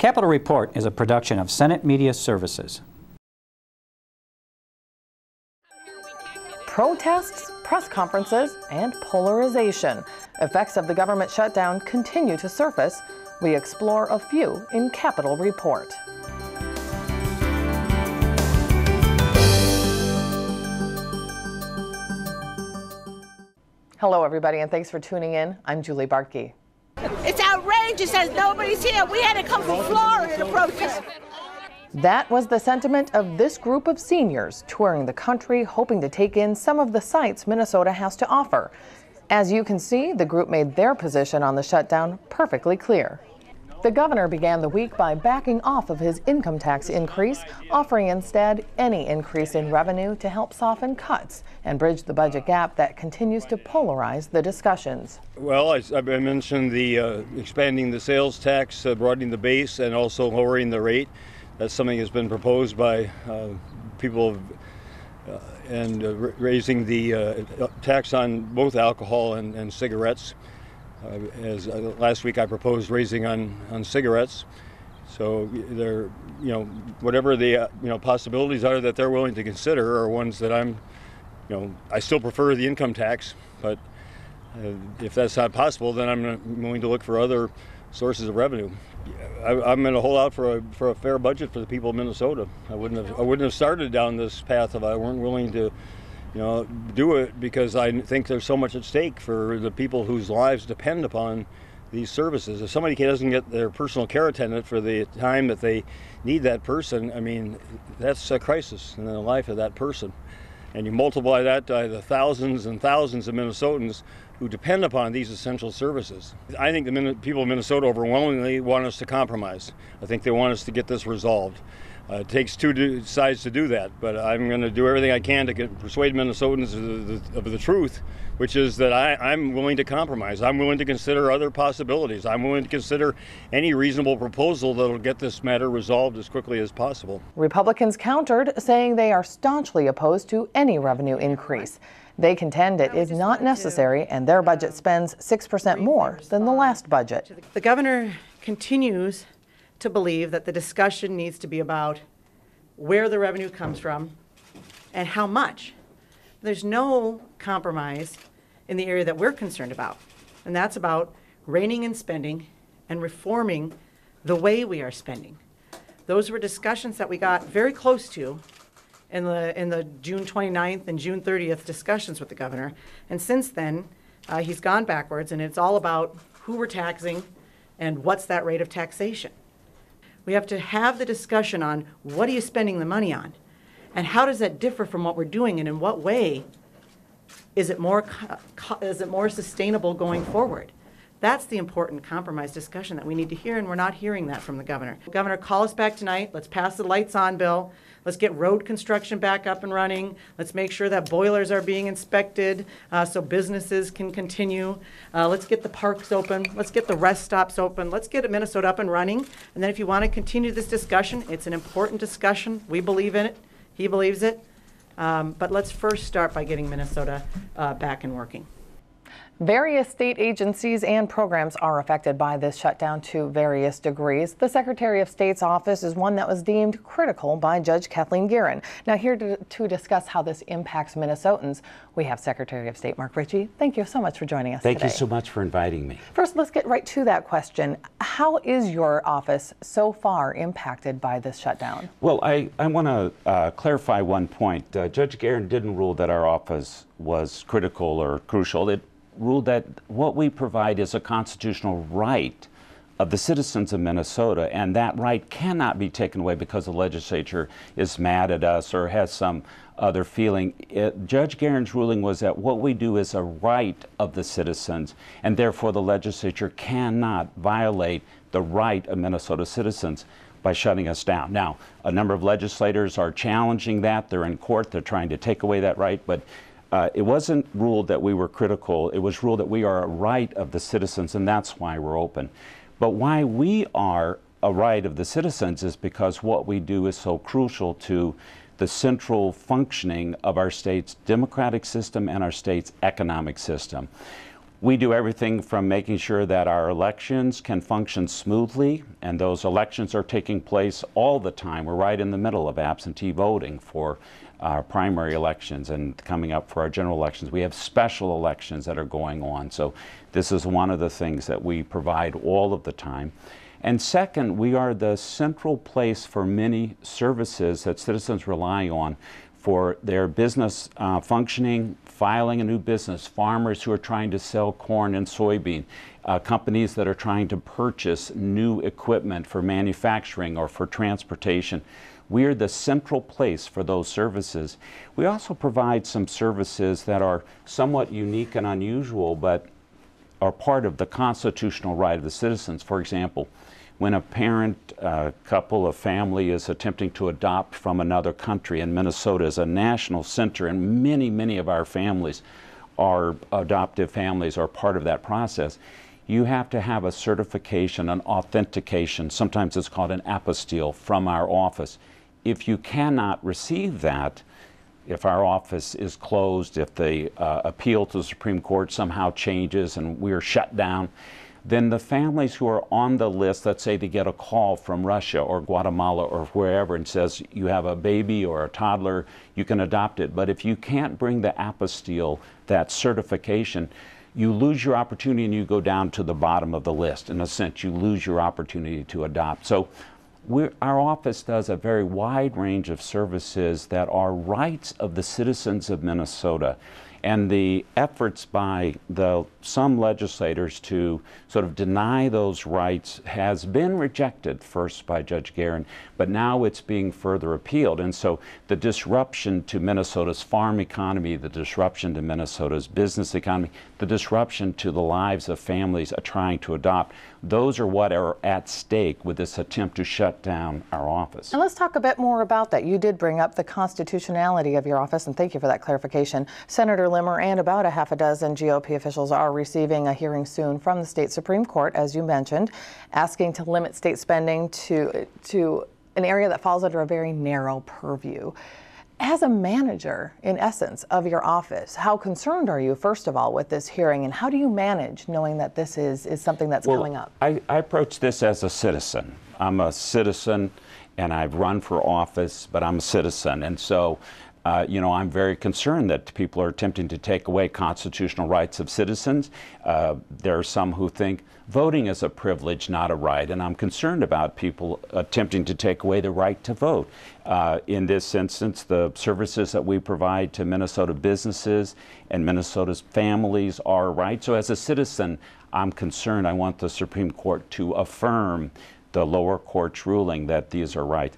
Capitol Report is a production of Senate Media Services. Protests, press conferences, and polarization. Effects of the government shutdown continue to surface. We explore a few in Capitol Report. Hello, everybody, and thanks for tuning in. I'm Julie Bartkey. It's outrageous as nobody's here. We had to come from Florida to protest. That was the sentiment of this group of seniors touring the country, hoping to take in some of the sights Minnesota has to offer. As you can see, the group made their position on the shutdown perfectly clear. The governor began the week by backing off of his income tax increase, offering instead any increase in revenue to help soften cuts and bridge the budget gap that continues to polarize the discussions. Well, I mentioned the expanding the sales tax, broadening the base, and also lowering the rate. That's something that's been proposed by people and raising the tax on both alcohol and cigarettes. As last week I proposed raising on cigarettes. So they're, whatever the possibilities are that they're willing to consider are ones that I still prefer the income tax, but if that's not possible, then I'm willing to look for other sources of revenue. I'm going to hold out for a fair budget for the people of Minnesota. I wouldn't have started down this path if I weren't willing to do it, because I think there's so much at stake for the people whose lives depend upon these services. If somebody doesn't get their personal care attendant for the time that they need that person, I mean, that's a crisis in the life of that person. And you multiply that by the thousands and thousands of Minnesotans who depend upon these essential services. I think the people of Minnesota overwhelmingly want us to compromise. I think they want us to get this resolved. It takes two sides to do that, but I'm going to do everything I can to persuade Minnesotans of the truth, which is that I'm willing to compromise. I'm willing to consider other possibilities. I'm willing to consider any reasonable proposal that will get this matter resolved as quickly as possible. Republicans countered, saying they are staunchly opposed to any revenue increase. They contend it is not necessary, and their budget spends 6% more than the last budget. The governor continues to believe that the discussion needs to be about where the revenue comes from and how much. There's no compromise in the area that we're concerned about, and that's about reining in spending and reforming the way we are spending. Those were discussions that we got very close to in the June 29th and June 30th discussions with the governor, and since then he's gone backwards, and it's all about who we're taxing and what's that rate of taxation. We have to have the discussion on what are you spending the money on, and how does that differ from what we're doing, and in what way is it more sustainable going forward? That's the important compromise discussion that we need to hear, and we're not hearing that from the governor. Governor, call us back tonight. Let's pass the lights on bill. Let's get road construction back up and running. Let's make sure that boilers are being inspected so businesses can continue. Let's get the parks open. Let's get the rest stops open. Let's get Minnesota up and running. And then if you want to continue this discussion, it's an important discussion. We believe in it. He believes it. But let's first start by getting Minnesota back and working. Various state agencies and programs are affected by this shutdown to various degrees. The Secretary of State's office is one that was deemed critical by Judge Kathleen Gearin. Now, here to discuss how this impacts Minnesotans, we have Secretary of State Mark Ritchie. Thank you so much for joining us today. Thank you so much for inviting me. First, let's get right to that question. How is your office so far impacted by this shutdown? Well, I want to clarify one point. Judge Gearin didn't rule that our office was critical or crucial. It ruled that what we provide is a constitutional right of the citizens of Minnesota, and that right cannot be taken away because the legislature is mad at us or has some other feeling. Judge Gearin's ruling was that what we do is a right of the citizens, and therefore the legislature cannot violate the right of Minnesota citizens by shutting us down. Now, a number of legislators are challenging that. They're in court. They're trying to take away that right, but it wasn't ruled that we were critical. It was ruled that we are a right of the citizens, and that's why we're open. But why we are a right of the citizens is because what we do is so crucial to the central functioning of our state's democratic system and our state's economic system. We do everything from making sure that our elections can function smoothly, and those elections are taking place all the time. We're right in the middle of absentee voting for our primary elections and coming up for our general elections. We have special elections that are going on. So this is one of the things that we provide all of the time. And second, we are the central place for many services that citizens rely on for their business functioning, filing a new business, farmers who are trying to sell corn and soybean, companies that are trying to purchase new equipment for manufacturing or for transportation. We are the central place for those services. We also provide some services that are somewhat unique and unusual, but are part of the constitutional right of the citizens. For example, when a parent, couple, a family is attempting to adopt from another country, and Minnesota is a national center, and many of our families are adoptive families, are part of that process, you have to have a certification, an authentication, sometimes it's called an apostille, from our office. If you cannot receive that, if our office is closed, if the appeal to the Supreme Court somehow changes and we're shut down, then the families who are on the list, let's say they get a call from Russia or Guatemala or wherever and says you have a baby or a toddler, you can adopt it. But if you can't bring the apostille, that certification, you lose your opportunity and you go down to the bottom of the list. In a sense, you lose your opportunity to adopt. So our office does a very wide range of services that are rights of the citizens of Minnesota. And the efforts by some legislators to sort of deny those rights has been rejected first by Judge Guerin, but now it's being further appealed. And so the disruption to Minnesota's farm economy, the disruption to Minnesota's business economy, the disruption to the lives of families trying to adopt, those are what are at stake with this attempt to shut down our office. And let's talk a bit more about that. You did bring up the constitutionality of your office, and thank you for that clarification. Senator Limmer and about a half a dozen GOP officials are receiving a hearing soon from the state Supreme Court, as you mentioned, asking to limit state spending to an area that falls under a very narrow purview. As a manager, in essence, of your office, how concerned are you, first of all, with this hearing, and how do you manage knowing that this is something that's coming up? I approach this as a citizen. I'm a citizen, and I've run for office, but I'm a citizen. And so, I'm very concerned that people are attempting to take away constitutional rights of citizens. There are some who think voting is a privilege, not a right, and I'm concerned about people attempting to take away the right to vote. In this instance, the services that we provide to Minnesota businesses and Minnesota's families are a right. So as a citizen, I'm concerned. I want the Supreme Court to affirm the lower court's ruling that these are rights.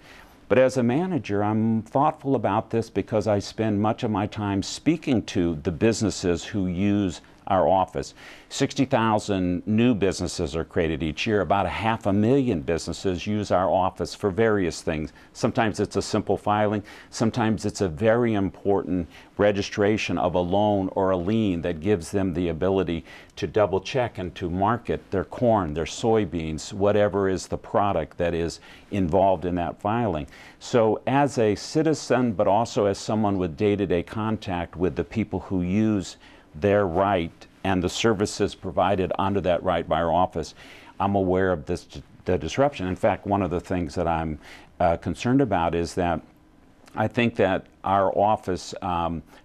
But as a manager, I'm thoughtful about this because I spend much of my time speaking to the businesses who use our office. 60,000 new businesses are created each year. About 500,000 businesses use our office for various things. Sometimes it's a simple filing. Sometimes it's a very important registration of a loan or a lien that gives them the ability to double check and to market their corn, their soybeans, whatever is the product that is involved in that filing. So as a citizen, but also as someone with day-to-day contact with the people who use their right and the services provided under that right by our office, I'm aware of the disruption. In fact, one of the things that I'm concerned about is that I think that our office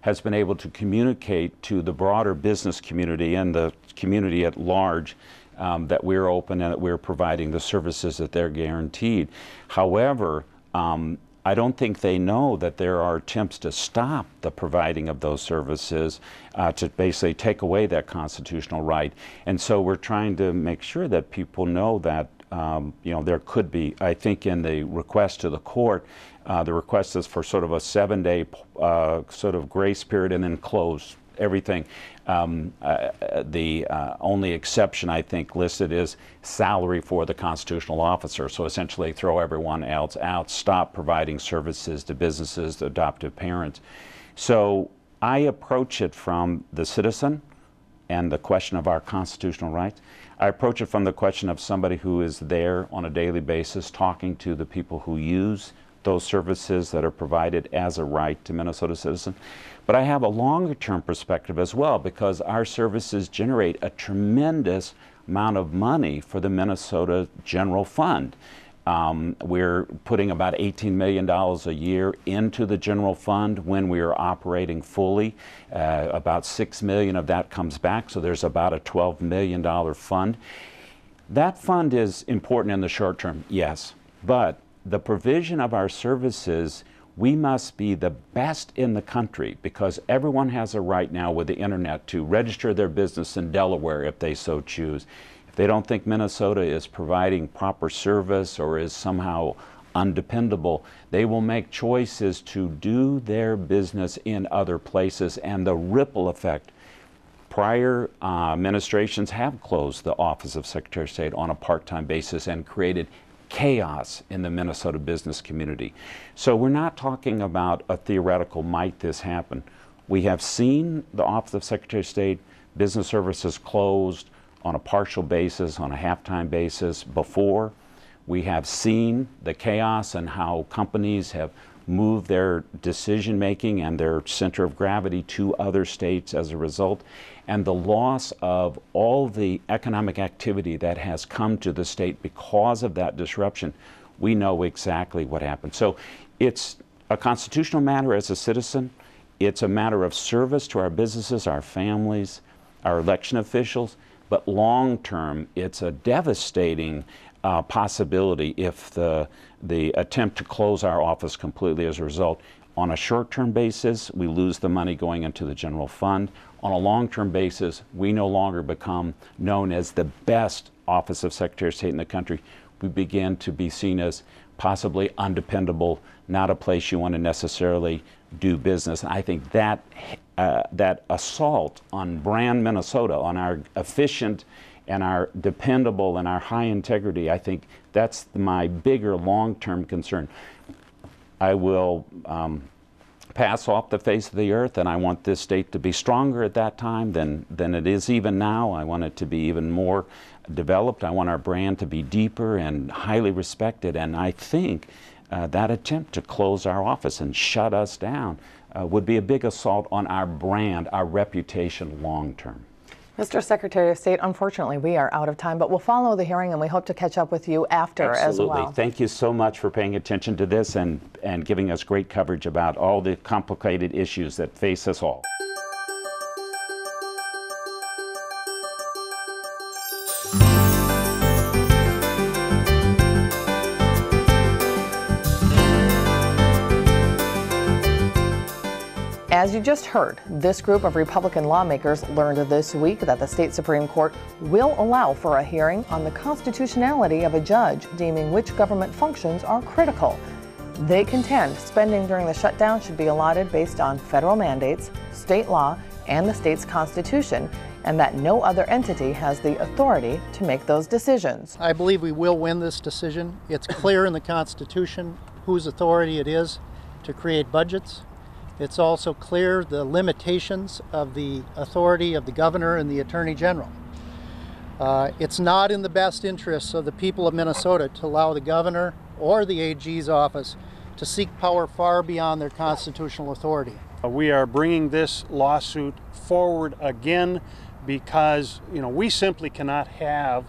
has been able to communicate to the broader business community and the community at large that we're open and that we're providing the services that they're guaranteed. However, I don't think they know that there are attempts to stop the providing of those services, to basically take away that constitutional right. And so we're trying to make sure that people know that there could be, I think in the request to the court, the request is for sort of a 7-day sort of grace period and then close everything. The only exception I think listed is salary for the constitutional officer. So essentially throw everyone else out, stop providing services to businesses, to adoptive parents. So I approach it from the citizen and the question of our constitutional rights. I approach it from the question of somebody who is there on a daily basis talking to the people who use those services that are provided as a right to Minnesota citizens. But I have a longer-term perspective as well, because our services generate a tremendous amount of money for the Minnesota General Fund. We're putting about $18 million a year into the general fund when we are operating fully. About $6 million of that comes back, so there's about a $12 million fund. That fund is important in the short term, yes, but the provision of our services, we must be the best in the country, because everyone has a right now with the internet to register their business in Delaware if they so choose. If they don't think Minnesota is providing proper service or is somehow undependable, they will make choices to do their business in other places, and the ripple effect. Prior administrations have closed the Office of Secretary of State on a part-time basis and created chaos in the Minnesota business community. So we're not talking about a theoretical might this happen. We have seen the Office of Secretary of State business services closed on a partial basis, on a half-time basis before. We have seen the chaos and how companies have moved their decision-making and their center of gravity to other states as a result, and the loss of all the economic activity that has come to the state because of that disruption. We know exactly what happened. So it's a constitutional matter as a citizen. It's a matter of service to our businesses, our families, our election officials, but long-term, it's a devastating possibility if the attempt to close our office completely as a result. On a short-term basis, we lose the money going into the general fund. On a long-term basis, we no longer become known as the best Office of Secretary of State in the country. We begin to be seen as possibly undependable, not a place you want to necessarily do business. I think that that assault on brand Minnesota, on our efficient and our dependable and our high integrity, I think that's my bigger long-term concern. I will pass off the face of the earth, and I want this state to be stronger at that time than it is even now. I want it to be even more developed. I want our brand to be deeper and highly respected, and I think that attempt to close our office and shut us down would be a big assault on our brand, our reputation long-term. Mr. Secretary of State, unfortunately, we are out of time, but we'll follow the hearing and we hope to catch up with you after as well. Absolutely. Thank you so much for paying attention to this and giving us great coverage about all the complicated issues that face us all. As you just heard, this group of Republican lawmakers learned this week that the state Supreme Court will allow for a hearing on the constitutionality of a judge deeming which government functions are critical. They contend spending during the shutdown should be allotted based on federal mandates, state law, and the state's constitution, and that no other entity has the authority to make those decisions. I believe we will win this decision. It's clear in the Constitution whose authority it is to create budgets. It's also clear the limitations of the authority of the governor and the attorney general. It's not in the best interests of the people of Minnesota to allow the governor or the AG's office to seek power far beyond their constitutional authority. We are bringing this lawsuit forward again because, we simply cannot have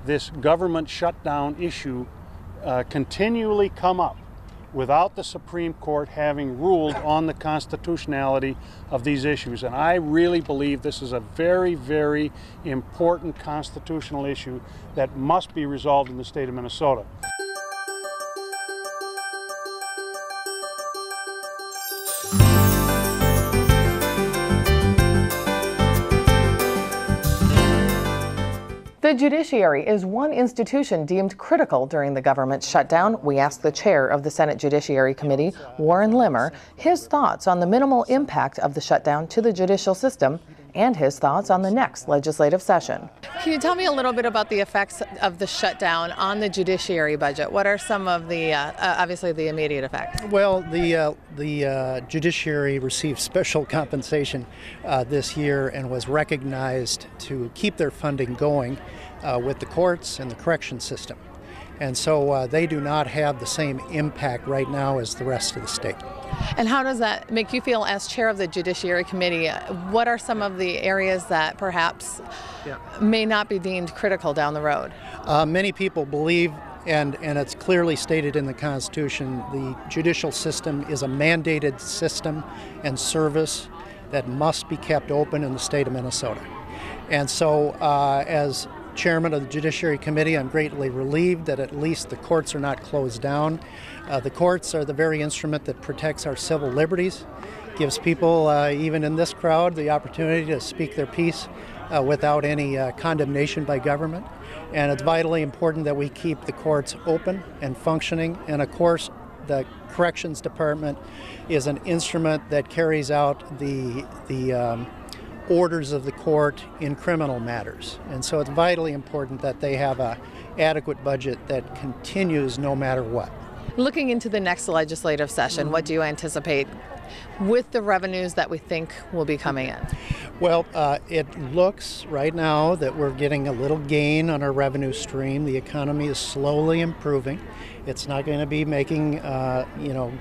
this government shutdown issue continually come up without the Supreme Court having ruled on the constitutionality of these issues. And I really believe this is a very, very important constitutional issue that must be resolved in the state of Minnesota. The judiciary is one institution deemed critical during the government shutdown. We asked the chair of the Senate Judiciary Committee, Warren Limmer, his thoughts on the minimal impact of the shutdown to the judicial system and his thoughts on the next legislative session. Can you tell me a little bit about the effects of the shutdown on the judiciary budget? What are some of the, obviously, the immediate effects? Well, the judiciary received special compensation this year and was recognized to keep their funding going with the courts and the correction system. And so they do not have the same impact right now as the rest of the state. And how does that make you feel as chair of the Judiciary Committee? What are some of the areas that perhaps may not be deemed critical down the road? Many people believe, and it's clearly stated in the Constitution, the judicial system is a mandated system and service that must be kept open in the state of Minnesota. And so as chairman of the Judiciary Committee, I'm greatly relieved that at least the courts are not closed down. The courts are the very instrument that protects our civil liberties, gives people, even in this crowd, the opportunity to speak their piece without any condemnation by government. And it's vitally important that we keep the courts open and functioning. And of course, the Corrections Department is an instrument that carries out the orders of the court in criminal matters. And so it's vitally important that they have an adequate budget that continues no matter what. Looking into the next legislative session, what do you anticipate with the revenues that we think will be coming in? Well, it looks right now that we're getting a little gain on our revenue stream. The economy is slowly improving. It's not going to be making,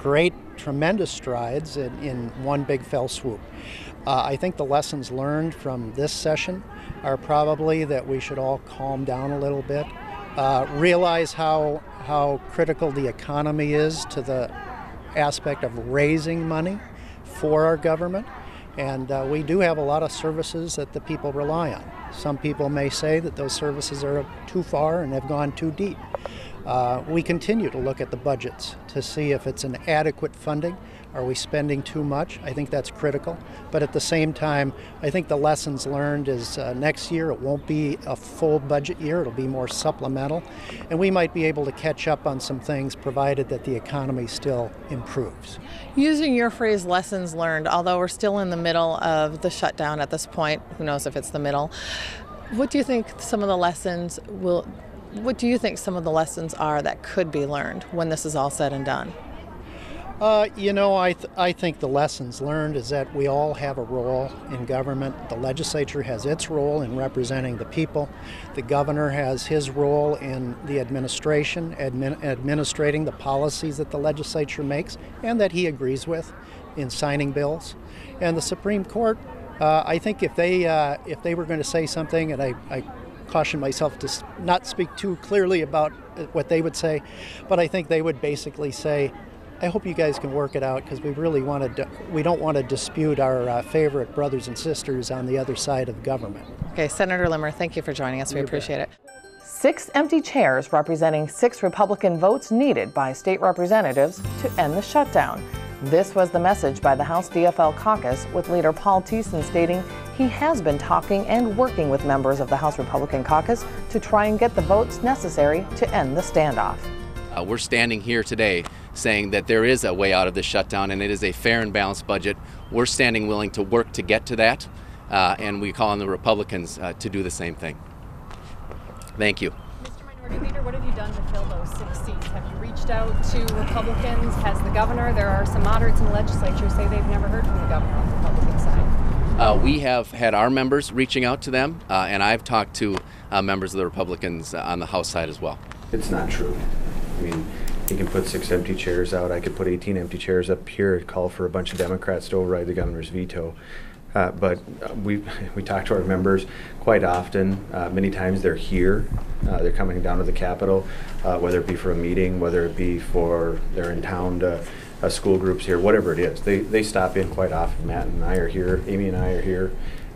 great, tremendous strides in one big fell swoop. I think the lessons learned from this session are probably that we should all calm down a little bit, realize how critical the economy is to the aspect of raising money for our government. And we do have a lot of services that the people rely on. Some people may say that those services are too far and have gone too deep. We continue to look at the budgets to see if it's an adequate funding. Are we spending too much? I think that's critical. But at the same time, I think the lessons learned is next year it won't be a full budget year. It'll be more supplemental. And we might be able to catch up on some things provided that the economy still improves. Using your phrase lessons learned, although we're still in the middle of the shutdown at this point, who knows if it's the middle, what do you think some of the lessons are that could be learned when this is all said and done? I think the lessons learned is that we all have a role in government. The legislature has its role in representing the people. The governor has his role in the administration, administrating the policies that the legislature makes and that he agrees with in signing bills. And the Supreme Court, I think if they were going to say something, and I caution myself to not speak too clearly about what they would say, but I think they would basically say, I hope you guys can work it out because we don't want to dispute our favorite brothers and sisters on the other side of government. Okay, Senator Limmer, thank you for joining us. We appreciate it. 6 empty chairs representing 6 Republican votes needed by state representatives to end the shutdown. This was the message by the House DFL caucus, with leader Paul Thiessen stating he has been talking and working with members of the House Republican caucus to try and get the votes necessary to end the standoff. We're standing here today saying that there is a way out of this shutdown and it is a fair and balanced budget. We're standing willing to work to get to that, and we call on the Republicans to do the same thing. Thank you. Mr. Minority Leader, what have you done to fill those 6 seats? Have you reached out to Republicans? Has the governor, there are some moderates in the legislature, say they've never heard from the governor on the Republican side? We have had our members reaching out to them, and I've talked to members of the Republicans on the House side as well. It's not true. I mean, he can put 6 empty chairs out. I could put 18 empty chairs up here and call for a bunch of Democrats to override the governor's veto. But we talk to our members quite often. Many times they're here. They're coming down to the Capitol, whether it be for a meeting, whether it be for they're in town to school groups here, whatever it is. They stop in quite often. Matt and I are here. Amy and I are here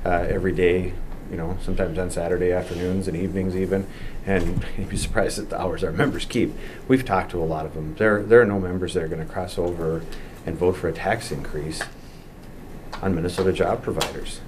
every day. Sometimes on Saturday afternoons and evenings even, and you'd be surprised at the hours our members keep. We've talked to a lot of them. There are no members that are going to cross over and vote for a tax increase on Minnesota job providers.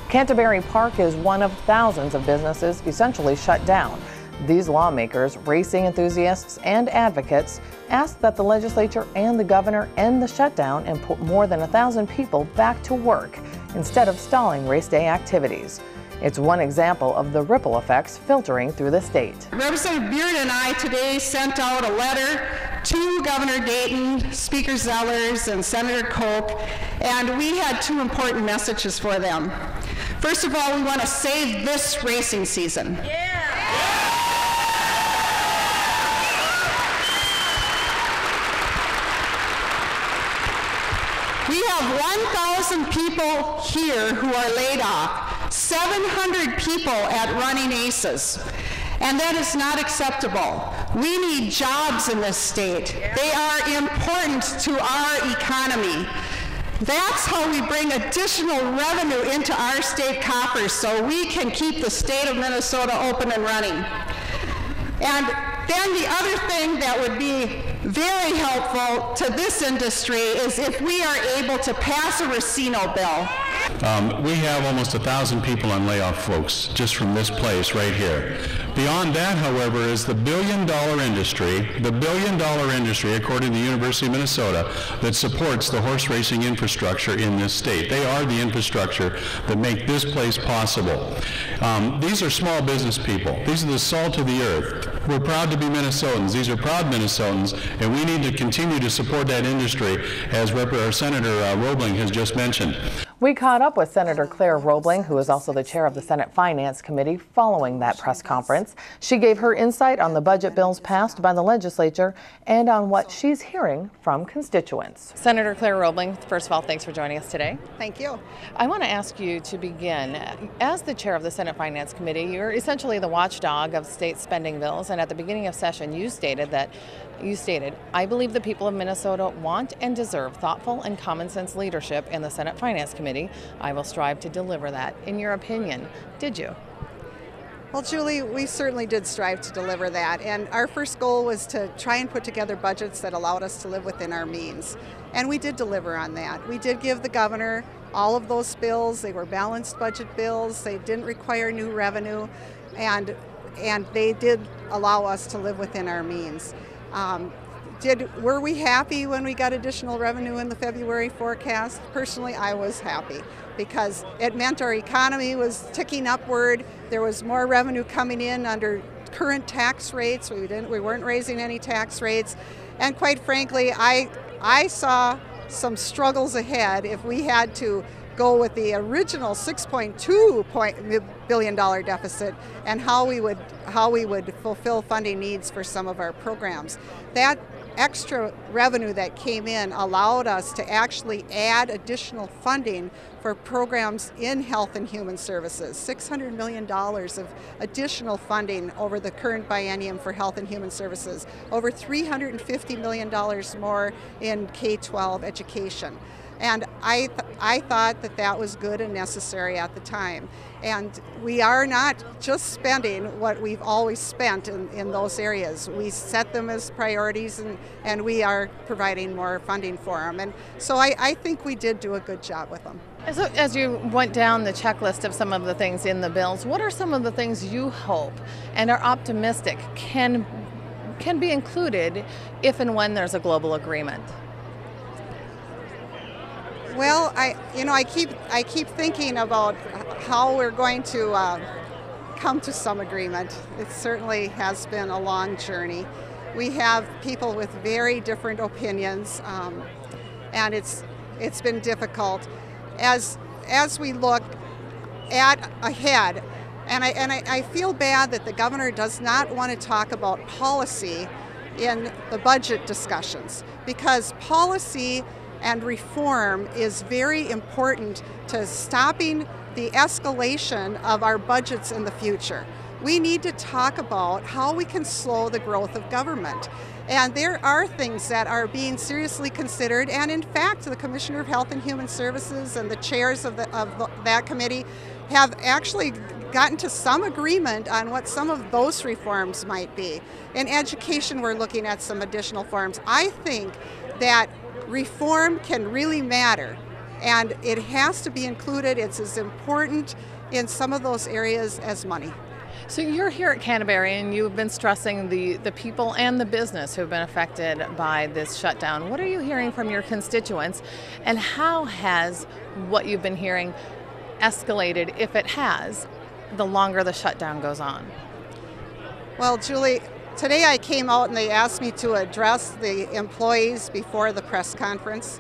Canterbury Park is one of thousands of businesses essentially shut down. These lawmakers, racing enthusiasts, and advocates asked that the legislature and the governor end the shutdown and put more than 1,000 people back to work instead of stalling race day activities. It's one example of the ripple effects filtering through the state. Representative Beard and I today sent out a letter to Governor Dayton, Speaker Zellers, and Senator Koch, and we had two important messages for them. First of all, we want to save this racing season. We have 1,000 people here who are laid off, 700 people at Running Aces, and that is not acceptable. We need jobs in this state. They are important to our economy. That's how we bring additional revenue into our state coffers so we can keep the state of Minnesota open and running. And then the other thing that would be very helpful to this industry is if we are able to pass a Racino bill. We have almost 1,000 people on layoff, folks, just from this place right here. Beyond that, however, is the billion-dollar industry, according to the University of Minnesota, that supports the horse racing infrastructure in this state. They are the infrastructure that make this place possible. These are small business people. These are the salt of the earth. We're proud to be Minnesotans. These are proud Minnesotans, and we need to continue to support that industry, as Senator Robling has just mentioned. We caught up with Senator Claire Robling, who is also the chair of the Senate Finance Committee, following that press conference. She gave her insight on the budget bills passed by the legislature and on what she's hearing from constituents. Senator Claire Robling, first of all, thanks for joining us today. Thank you. I want to ask you to begin. As the chair of the Senate Finance Committee, you're essentially the watchdog of state spending bills, and at the beginning of session you stated, I believe the people of Minnesota want and deserve thoughtful and common sense leadership in the Senate Finance Committee. I will strive to deliver that. In your opinion, did you? Well, Julie, we certainly did strive to deliver that, and our first goal was to try and put together budgets that allowed us to live within our means, and we did deliver on that. We did give the governor all of those bills. They were balanced budget bills. They didn't require new revenue, and they did allow us to live within our means. Were we happy when we got additional revenue in the February forecast? Personally, I was happy because it meant our economy was ticking upward. There was more revenue coming in under current tax rates. We weren't raising any tax rates, and quite frankly, I saw some struggles ahead if we had to go with the original $6.2 billion deficit and how we would fulfill funding needs for some of our programs. That extra revenue that came in allowed us to actually add additional funding for programs in health and human services. $600 million of additional funding over the current biennium for health and human services, over $350 million more in K-12 education. And I thought that was good and necessary at the time. And we are not just spending what we've always spent in those areas. We set them as priorities, and we are providing more funding for them. And so I think we did do a good job with them. So as you went down the checklist of some of the things in the bills, what are some of the things you hope and are optimistic can be included if and when there's a global agreement? Well, I keep thinking about how we're going to come to some agreement. It certainly has been a long journey. We have people with very different opinions, and it's been difficult. As we look ahead, and I feel bad that the governor does not want to talk about policy in the budget discussions, because policy and reform is very important to stopping the escalation of our budgets in the future. We need to talk about how we can slow the growth of government. And there are things that are being seriously considered, and in fact, the Commissioner of Health and Human Services and the chairs of that committee have actually gotten to some agreement on what some of those reforms might be. In education, we're looking at some additional forms. I think that reform can really matter, and it has to be included. It's as important in some of those areas as money. So you're here at Canterbury, and you've been stressing the people and the business who have been affected by this shutdown. What are you hearing from your constituents, and how has what you've been hearing escalated, if it has, the longer the shutdown goes on? Well, Julie, Today I came out and they asked me to address the employees before the press conference.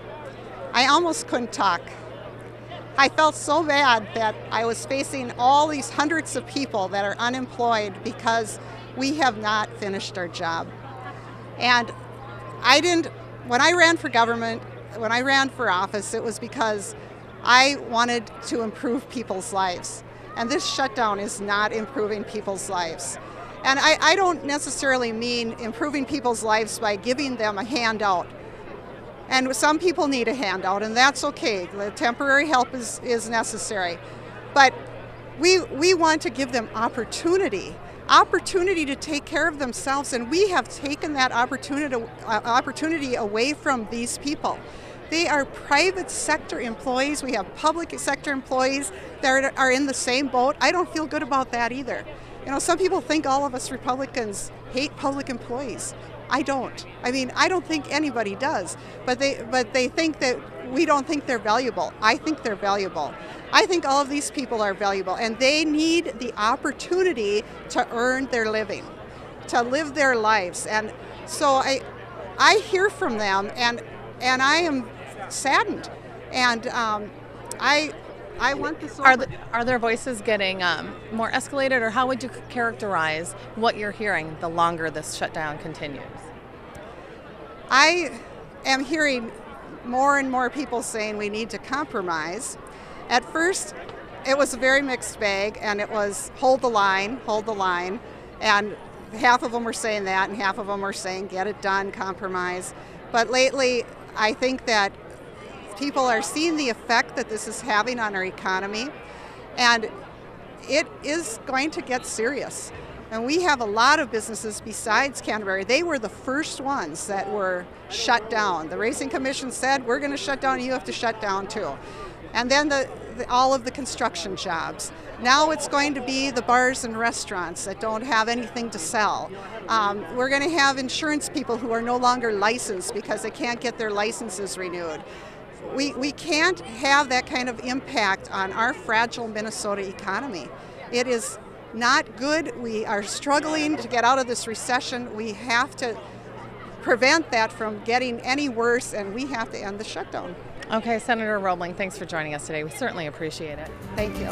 I almost couldn't talk. I felt so bad that I was facing all these hundreds of people that are unemployed because we have not finished our job. And when I ran for government, when I ran for office, it was because I wanted to improve people's lives. And this shutdown is not improving people's lives. And I don't necessarily mean improving people's lives by giving them a handout. And some people need a handout, and that's okay. The temporary help is necessary. But we want to give them opportunity to take care of themselves, and we have taken that opportunity away from these people. They are private sector employees. We have public sector employees that are in the same boat. I don't feel good about that either. You know, some people think all of us Republicans hate public employees. I don't. I mean, I don't think anybody does, but they think that we don't think they're valuable. I think they're valuable. I think all of these people are valuable, and they need the opportunity to earn their living, to live their lives. And so I hear from them, and I am saddened. And I want this over. Are their voices getting more escalated, or how would you characterize what you're hearing the longer this shutdown continues? I am hearing more and more people saying we need to compromise. At first, it was a very mixed bag, and it was hold the line, and half of them were saying that, and half of them were saying get it done, compromise. But lately, I think that people are seeing the effect that this is having on our economy, and it is going to get serious. And we have a lot of businesses besides Canterbury. They were the first ones that were shut down. The Racing Commission said, we're going to shut down, you have to shut down too. And then all of the construction jobs. Now it's going to be the bars and restaurants that don't have anything to sell. We're going to have insurance people who are no longer licensed because they can't get their licenses renewed. We can't have that kind of impact on our fragile Minnesota economy. It is not good. We are struggling to get out of this recession. We have to prevent that from getting any worse, and we have to end the shutdown. Okay, Senator Robling, thanks for joining us today. We certainly appreciate it. Thank you.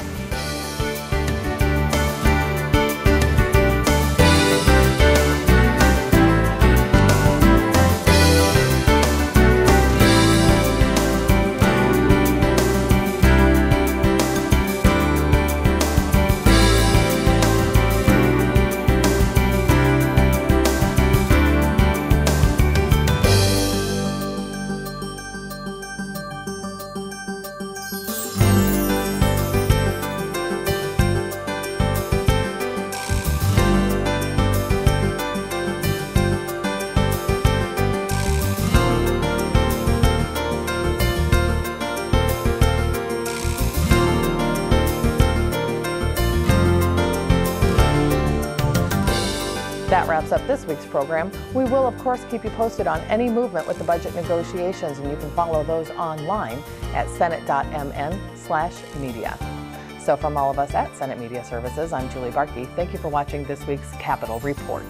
That wraps up this week's program. We will, of course, keep you posted on any movement with the budget negotiations, and you can follow those online at senate.mn/media. So from all of us at Senate Media Services, I'm Julie Bartkey. Thank you for watching this week's Capitol Report.